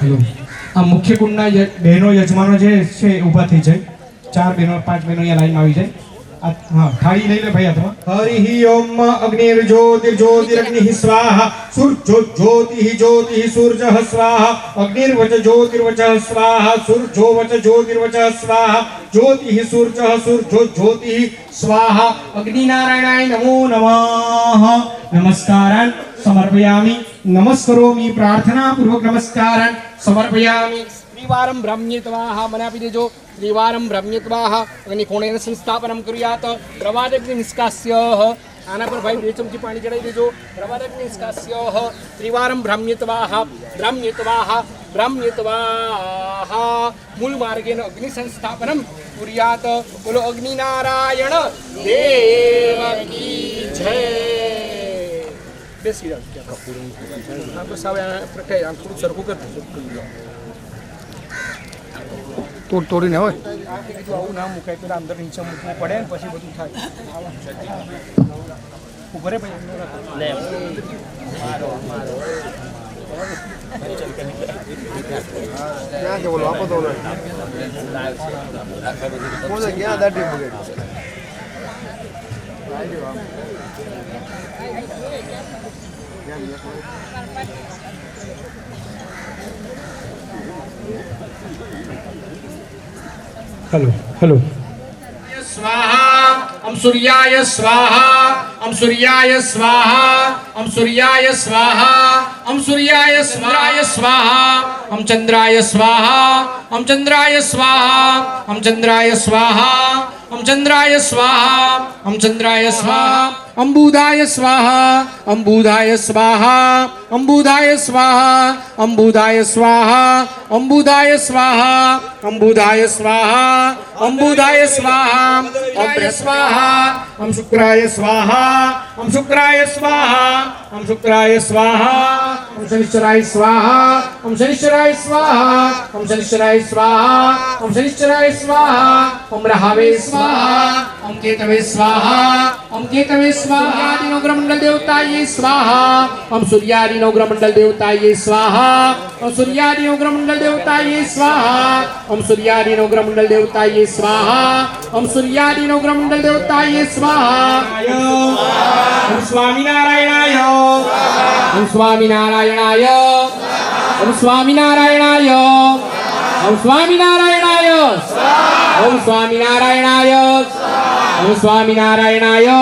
હેલો આ મુખ્ય કુંડના બહેનો યજમાનો જે છે એ ઊભા થઈ જાય 4 બહેનો 5 બહેનો અહીંયા લાઈનમાં આવી જાય हाँ थाली ले ले भाई हाथमा हरि ओम अग्निर्ज्योतिर्ज्योतिरग्निः स्वाहा सूर्योज्योतिः ज्योतिः सूर्यः स्वाहा अग्निर्वच ज्योतिर्वचः स्वाहा सूर्योवच ज्योतिर्वचः स्वाहा ज्योतिः सूर्यः सूर्यो ज्योतिः स्वाहा अग्निनारायणाय नमो नमः नमस्कारान् समर्पयामि नमस्करोमि प्रार्थना पूर्वक नमस्कारान् समर्पयामि त्रिवारं ब्रह्म्यत्वाः મને આપી દેજો ત્રિવારं ब्रह्म्यत्वाः અગ્નિકોણેન સંસ્થાપનમ કુર્યાત પ્રવાદગ્નિ નિષ્કાસ્ય આના પર ભાઈ 2 ચમચી પાણી ચડાવી દેજો પ્રવાદગ્નિ નિષ્કાસ્ય ત્રિવારं ब्रह्म्यत्वाः ब्रह्म्यत्वाः ब्रह्म्यत्वाः મૂળ માર્ગેન અગ્નિ સંસ્થાપનમ કુર્યાત બોલો અગ્નિનારાયણ દેવ કી જય બેસી જાઓ આ બસ હવે પ્રકાય આમ થોડું સરખું કરજો તોડીને હોય આવું ના મુકાય પેલા અંદર નીચે મૂકવું પડે ને પછી બધું થાય ઉભરે ક્યાં કે બોલો આપો તો ક્યાં દાટી મૂકે हेलो हेलो स्वाहा हम सूर्याय स्वाहा हम सूर्याय स्वाहा हम सूर्याय स्वाहा हम सूर्याय स्वाहा हम चंद्राय स्वाहा हम चंद्राय स्वाहा हम चंद्राय स्वाहा हम चंद्राय स्वाहा हम चंद्राय स्वाहा अंबुधाय स्वाहा अंबुधाय स्वाहा अंबुधाय स्वाहा अंबुधाय स्वाहा अंबुधाय स्वाहा अंबुधाय स्वाहा अंबुधाय स्वाहा अग्र स्वाहा हम शुक्राय स्वाहा हम शुक्राय स्वाहा हम शुक्राय स्वाहा हम शनिश्चराय स्वाहा हम शनिश्चराय स्वाहा हम शनिश्चराय स्वाहा हम शनिश्चराय स्वाहा हम रहावे स्वाहा हम केतवे स्वाहा हम केतवे स्वाहा नवग्रह मंडल देवताये स्वाहा हम सूर्यादि नवग्रह मंडल देवताये स्वाहा हम सूर्यादि नवग्रह मंडल देवताये स्वाहा हम सूर्यादि नवग्रह मंडल देवताये स्वाहा हम सूर्यादि नवग्रह मंडल देवताये स्वाहा हम स्वामी नारायणाय हम स्वामी नारायणाय हम स्वामी नारायणाय हम स्वामी नारायणाय ओम स्वामी नारायणाय ओम स्वामी नारायणाय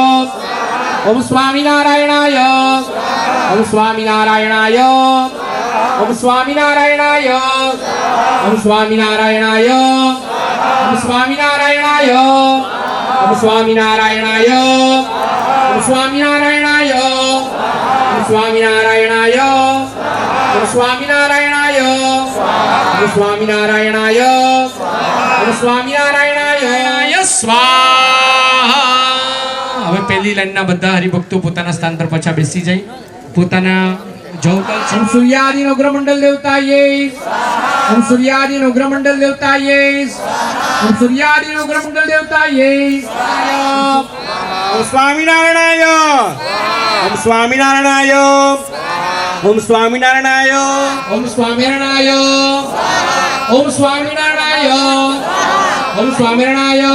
ओम स्वामी नारायणाय ओम स्वामी नारायणाय ओम स्वामी नारायणाय ओम स्वामी नारायणाय ओम स्वामी नारायणाय ओम स्वामी नारायणाय ओम स्वामी नारायणाय ओम स्वामी नारायणाय ओम स्वामी नारायणाय ओम स्वामी नारायणाय ओम स्वामी नारायणाय स्वाहा હવે પહેલી લાઈનના બધા હરિભક્તો પોતાના સ્થાન પર પાછા બેસી જાય પોતાના જવતલ છે સૂર્યાદિ નવગ્રહ મંડળ દેવતાયે ઓમ સૂર્યાદિ નવગ્રહ મંડળ દેવતાયે ઓમ સૂર્યાદિ નવગ્રહ મંડળ દેવતાયે ઓમ સ્વામિનારાયણાય ઓમ સ્વામિનારાયણાય ઓમ સ્વામિનારાયણાય ઓમ સ્વામિનારાયણાય ઓમ સ્વામિનારાયણાય ઓમ સ્વામિનારાયણાય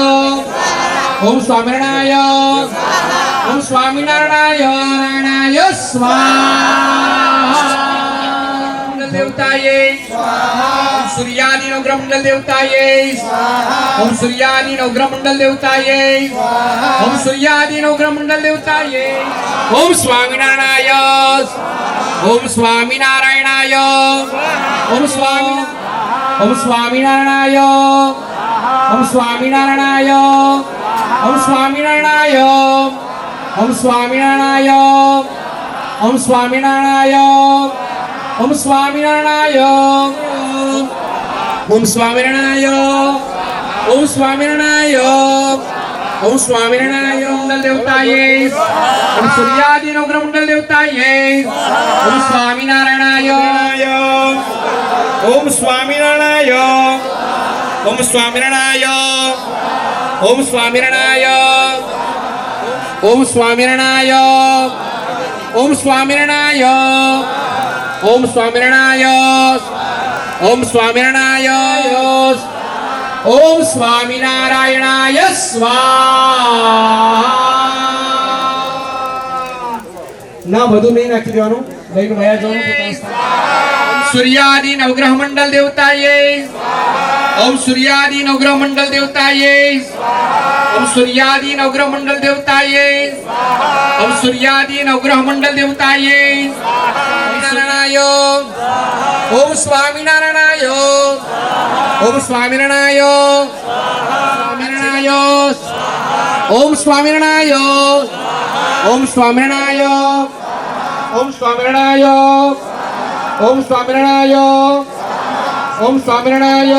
ओम स्वामिनारायण ओम स्वामिनारायण स्वाहा देवताये स्वाहा सूर्यादि नवग्रह मंडल देवताये स्वाहा ओम सूर्यादि नवग्रह मंडल देवताये स्वाहा ओम सूर्यादि नवग्रह मंडल देवताये ओम स्वामिनारायण ओम स्वामिनारायणाय ओम स्वामी ओम स्वामिनारायण ओम स्वामिनारायणाय ओम स्वामिनारायण ओम स्वामिनारायण ओम स्वामिनारायण ओम स्वामिनारायण ओम स्वामिनारायण ओम स्वामिनारायण ओम स्वामिनारायण मंडल देवताये ओम सूर्यादि नवग्रह मंडल देवताये ओम स्वामिनारायणाय ओम स्वामिनारायण ओम स्वामिनारायण ओम स्वामिनारायण ओम स्वामिनारायण ओम स्वामिनारायण ઓમ સ્વામિનારાય ઓમ સ્વામિનારાય ઓમ સ્વામિનારાયણાય સ્વાહા ના બધું નહીં નાખી દેવાનું લઈને વયા જવાનું પોતાના સ્થાને. सूर्यादि नवग्रह मंडल देवताये ओम सूर्यादि नवग्रह मंडल देवताये ओम सूर्यादि नवग्रह मंडल देवताये ओम सूर्यादि नवग्रह मंडल देवताये नारायणाय ओम स्वामिनारायणाय ओम स्वामिनारायण स्वामिनारायण ओम स्वामिनारायण ओम स्वामिनारायण ओम स्वामिनारायण ओम स्वामिनारायण ओम स्वामिनारायण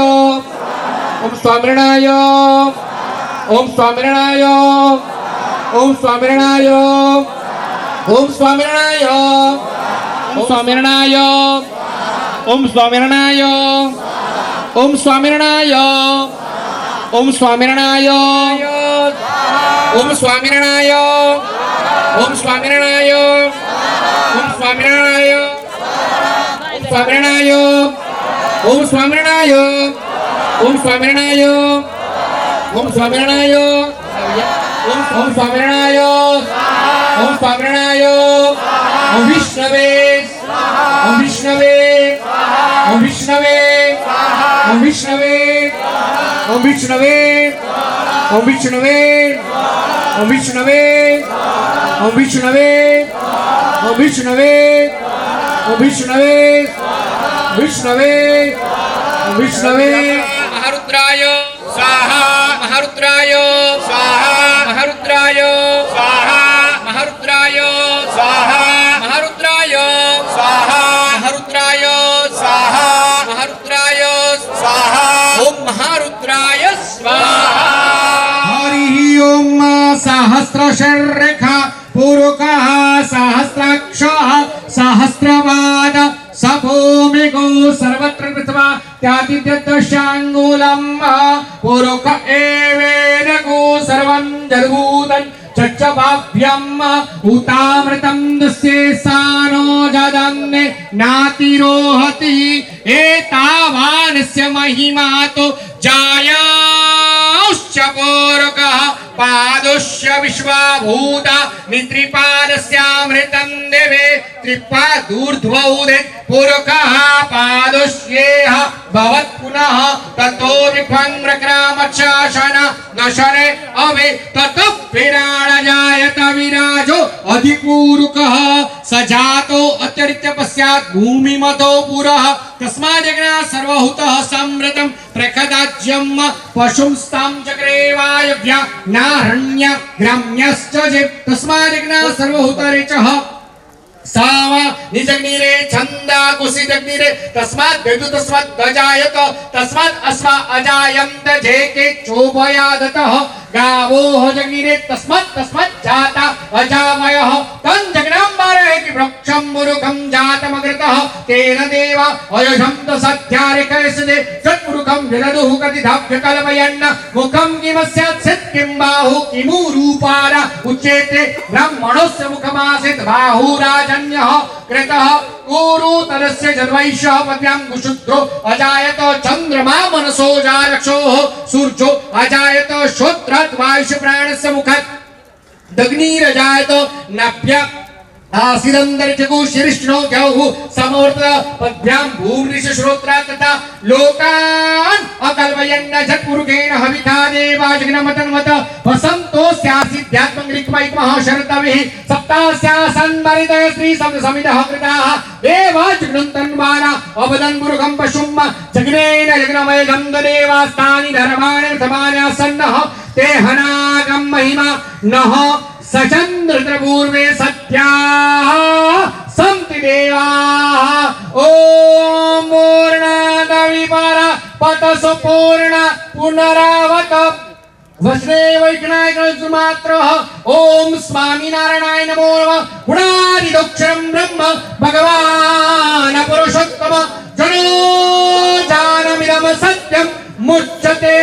ओम स्वामिनारायण ओम स्वामिनारायण ओम स्वामिनारायण ओम स्वामिनारायण ओम स्वामिनारायण ओम स्वामिनारायण ओम स्वामिनारायण ओम स्वामिनारायण ओम स्वामिनारायण ओम स्वामिनारायण ओम स्वामिनारायण स्वामिनारायण ओम स्वामिनारायण ओम स्वामिनारायण ओम स्वामिनारायण ओम स्वामिनारायण ओम स्वामिनारायण ओम विष्णवे ओम विष्णवे ओम विष्णवे ओम विष्णवे ओम विष्णवे ओम विष्णवे ओम विष्णवे ओम विष्णवे ओम विष्णवे ओम विष्णवे विष्णवे विष्णवे महारुद्राय स्वाहा महारुद्राय स्वाहा महारुद्राय स्वाहा महारुद्राय स्वाहा महारुद्राय स्वाहा महारुद्राय स्वाहा महारुद्राय स्वाहा ओम महारुद्राय स्वाहा हरिः ओम सहस्रशर्रेखा पूर्वकः सहस्राक्षः सहस्रपाद सभूमिको सर्वत्र कृत्वा त्यातिद्यदशाङ्गुलम् पूर्वक एवेदको सर्वं जगभूतं चच्चभाभ्यम् उतामृतं दस्ये सानो जदन्ने नातिरोहति एतावानस्य महिमा तो जायाश्च पूर्वकः पादोश्च विश्वाभूत नित्रिपादस्यामृतं देवे त्रिपादूर्ध्वौदे पूर्वकः पादोश्येह भवत् पुनः ततो विभङ्ग्रक्रामच्छासन दशरे अवे ततः विराड जायत विराजो अधिपूरुकः सजातो अत्यरित्य पश्चात् भूमिमतो पुरः तस्माद्यज्ञा सर्वहुतः समृतं प्रखदाज्यं पशुंस्तां चक्रेवायव्या नारण्य ग्राम्यश्च जे तस्माद्यज्ञा सर्वहुतरेचः सावा निजग्निरे छंदा कुसिदग्निरे तस्मात् वेदु तस्मात् अजायत तस्मात् अस्मा अजायन्त जेके चोभयादतः गावो जग्निरे तस्मात् जाता अजामयः तं जग्नाम्बरेति वृक्षं मुरुखं जातमग्रतः तेन देव अयशं सत्यारिकैसदे सत्मुरुखं विदधुः कतिधाभ्य कल्पयन् मुखं किमस्यात् सित् किं बाहु किमु रूपाण उच्यते ब्रह्मणस्य मुखमासीत् बाहुराजन्यः कृतः ऊरुतरस्य जन्वैषः पद्भ्यां कुशुद्रो अजायत चन्द्रमा मनसो जारक्षोः सूर्यो अजायत श्रोत्रात् वायुप्राणस्य मुखात् दग्निरजायत नाभ्या आसीदन्तरिक्षगो शिरिष्णो द्यौः समवर्त पद्भ्यां भूमृष श्रोत्रा तथा लोकान् अकल्पयन्न झट्पुरुषेण हविता देवाजग्नमतन्वत वसन्तोऽस्यासीद्यात्मं ऋक्मैक्मः शरतविः सप्तास्यासन्मरितय श्रीशब्दसमितः कृताः देवाजग्नन्तन्वाना अवदन् पुरुषं पशुं जग्नेन जग्नमयगं देवास्तानि धर्माणि धमान्यासन्नः ते हनागं महिमा नः सचन्द्रपूर्वे सत्याः सन्ति देवाः ॐ पूर्णादविपर पतसु पूर्ण पुनरावत वैष्णवैकनायकमात्रः ॐ स्वामिनारायणाय नमो नमः गुणादिदोक्षरं ब्रह्म भगवान् पुरुषोत्तम जनो जानमिदं सत्यं मुच्यते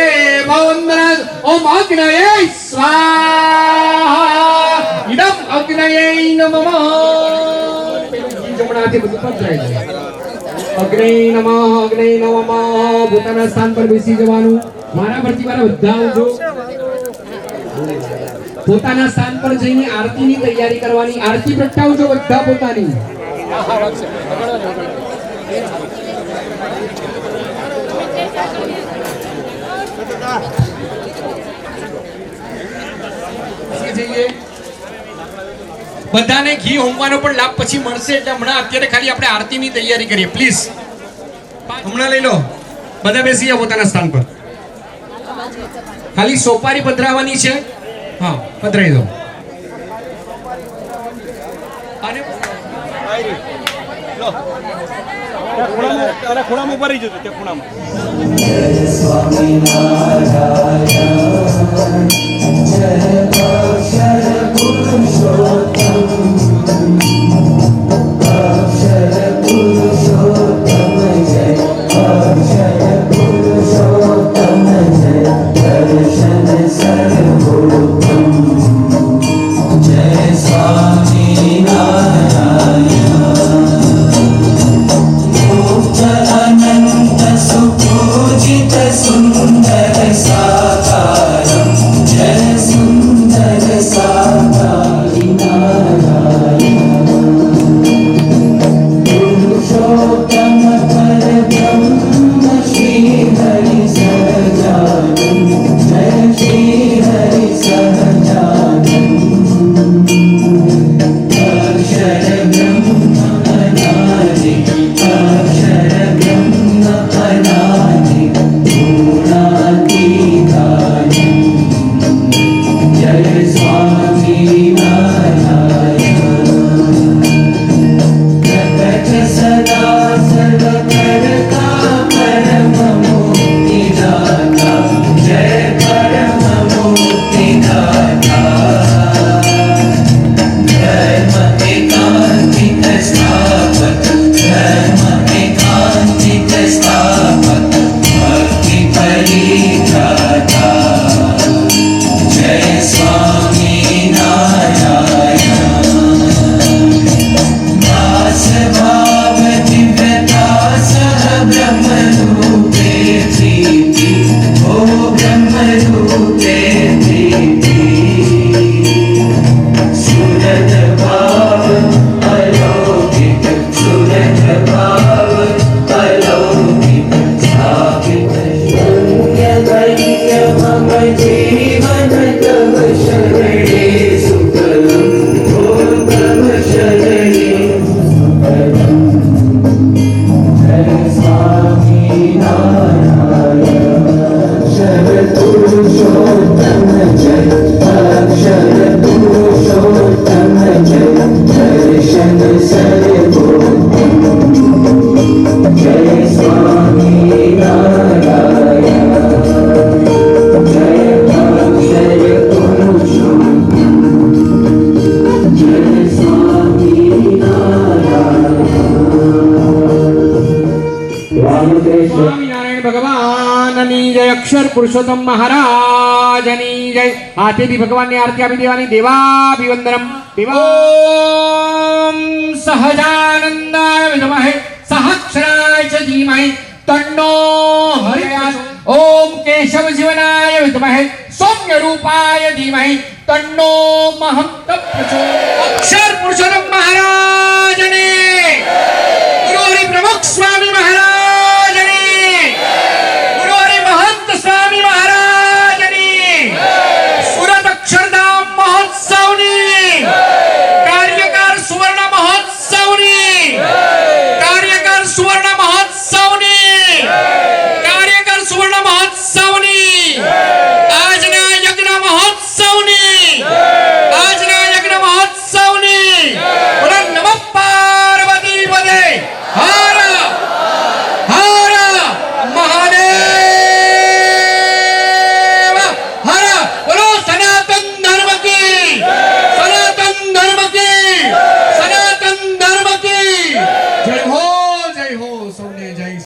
भवन्दना ॐ अग्नये स्वाहा इदम् अग्नये नमः. અગ્નિ નમઃ પોતાના સ્થાન પર બેસી જવાનું મારા પરથી મારા બધા આવજો પોતાના સ્થાન પર જઈને આરતીની તૈયારી કરવાની આરતી પ્રગટાવજો બધા પોતાની જઈએ બધાને ઘી હોમવાનો પણ લાભ પછી મળશે એટલે હમણાં અત્યારે ખાલી આપણે આરતીની તૈયારી કરીએ પ્લીઝ હમણાં લઈ લો બધા બેસી જાઓ પોતાના સ્થાન પર ખાલી સોપારી પધરાવવાની છે હા પધરાવી દો અને ખૂણામાં ઉભા રહી જજો તે ખૂણામાં સ્વામિનારાયણ ભગવાનની જય અક્ષર પુરુષોત્તમ મહારાજની જય હાથેથી ભગવાનની આરતી આપી દેવાની દેવાભિવંદનમ ઓમ સહજાનંદાય વિદ્મહે સહસ્રાય ચ ધીમહિ તન્નો હરિ ઓમ કેશવ જીવનાય વિદ્મહે સૌમ્ય રૂપાય ધીમહિ તન્નો મહં